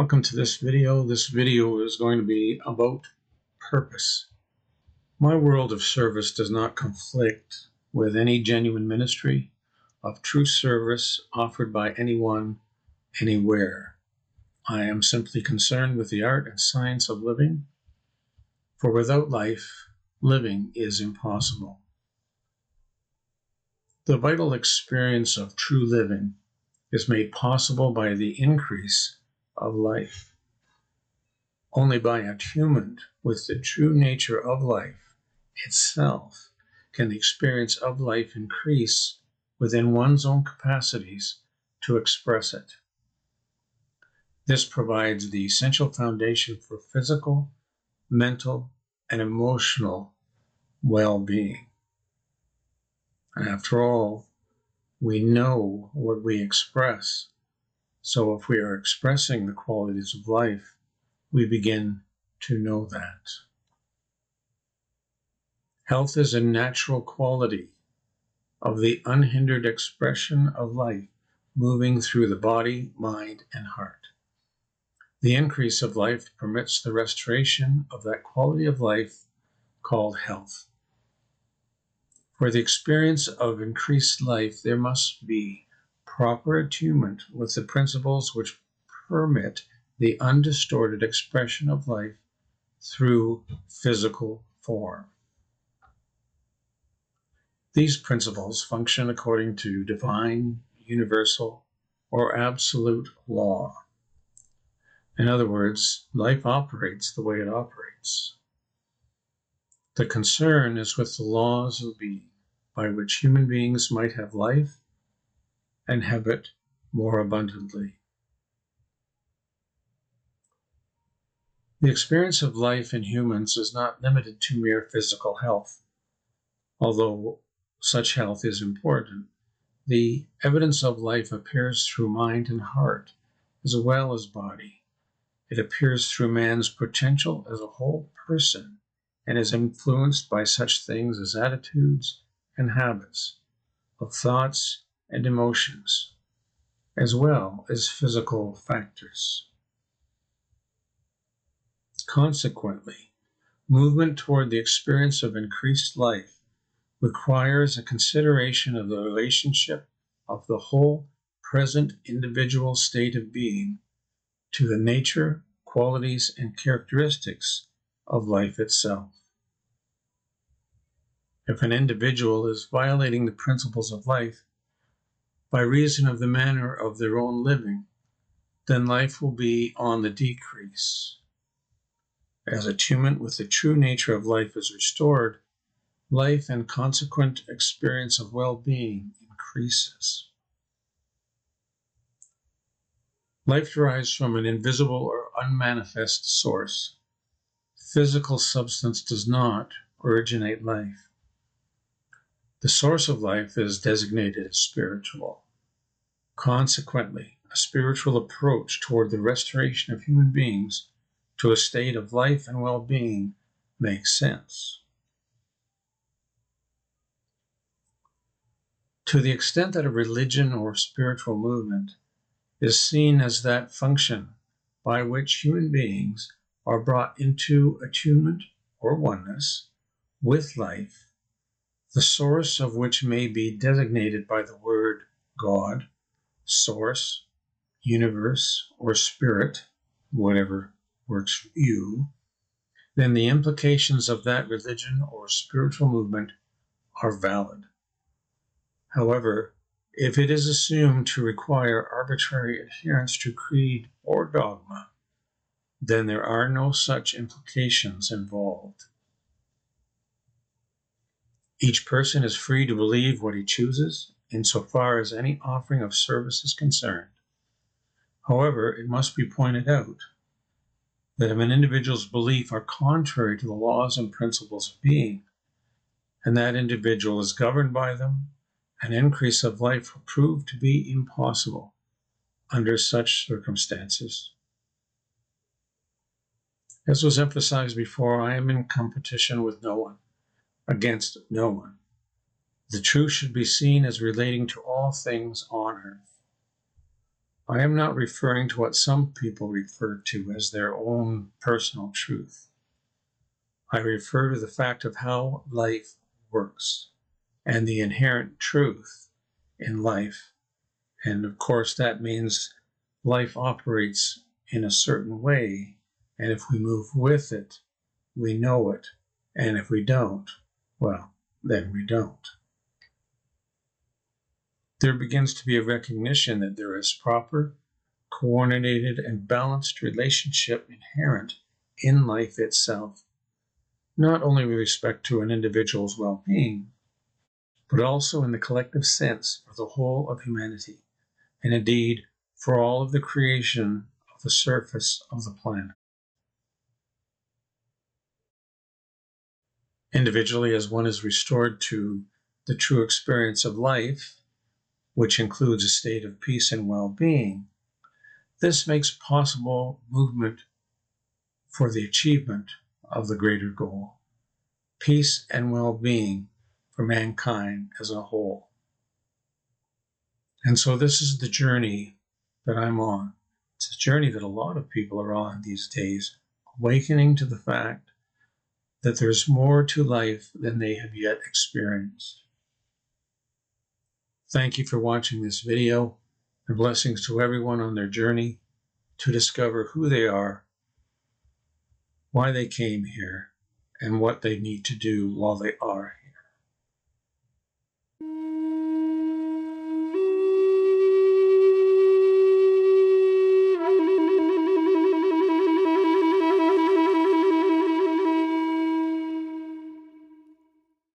Welcome to this video. This video is going to be about purpose. My world of service does not conflict with any genuine ministry of true service offered by anyone, anywhere. I am simply concerned with the art and science of living, for without life, living is impossible. The vital experience of true living is made possible by the increase of life. Only by attunement with the true nature of life itself can the experience of life increase within one's own capacities to express it. This provides the essential foundation for physical, mental, and emotional well-being. And after all, we know what we express. So if we are expressing the qualities of life, we begin to know that. Health is a natural quality of the unhindered expression of life moving through the body, mind, and heart. The increase of life permits the restoration of that quality of life called health. For the experience of increased life, there must be proper attunement with the principles which permit the undistorted expression of life through physical form. These principles function according to divine, universal, or absolute law. In other words, life operates the way it operates. The concern is with the laws of being, by which human beings might have life and have it more abundantly. The experience of life in humans is not limited to mere physical health. Although such health is important, the evidence of life appears through mind and heart, as well as body. It appears through man's potential as a whole person, and is influenced by such things as attitudes and habits, of thoughts and emotions, as well as physical factors. Consequently, movement toward the experience of increased life requires a consideration of the relationship of the whole present individual state of being to the nature, qualities, and characteristics of life itself. If an individual is violating the principles of life by reason of the manner of their own living, then life will be on the decrease. As attunement with the true nature of life is restored, life and consequent experience of well-being increases. Life derives from an invisible or unmanifest source. Physical substance does not originate life. The source of life is designated as spiritual. Consequently, a spiritual approach toward the restoration of human beings to a state of life and well-being makes sense. To the extent that a religion or spiritual movement is seen as that function by which human beings are brought into attunement or oneness with life, the source of which may be designated by the word God, source, universe, or spirit, whatever works for you, then the implications of that religion or spiritual movement are valid. However, if it is assumed to require arbitrary adherence to creed or dogma, then there are no such implications involved. Each person is free to believe what he chooses, insofar as any offering of service is concerned. However, it must be pointed out that if an individual's beliefs are contrary to the laws and principles of being, and that individual is governed by them, an increase of life will prove to be impossible under such circumstances. As was emphasized before, I am in competition with no one, against no one. The truth should be seen as relating to all things on earth. I am not referring to what some people refer to as their own personal truth. I refer to the fact of how life works and the inherent truth in life. And of course, that means life operates in a certain way, and if we move with it, we know it, and if we don't, well, then we don't. There begins to be a recognition that there is proper, coordinated, and balanced relationship inherent in life itself, not only with respect to an individual's well-being, but also in the collective sense for the whole of humanity, and indeed for all of the creation of the surface of the planet. Individually, as one is restored to the true experience of life, which includes a state of peace and well-being, this makes possible movement for the achievement of the greater goal, peace and well-being for mankind as a whole. And so this is the journey that I'm on. It's a journey that a lot of people are on these days, awakening to the fact that there's more to life than they have yet experienced. Thank you for watching this video, and blessings to everyone on their journey to discover who they are, why they came here, and what they need to do while they are here.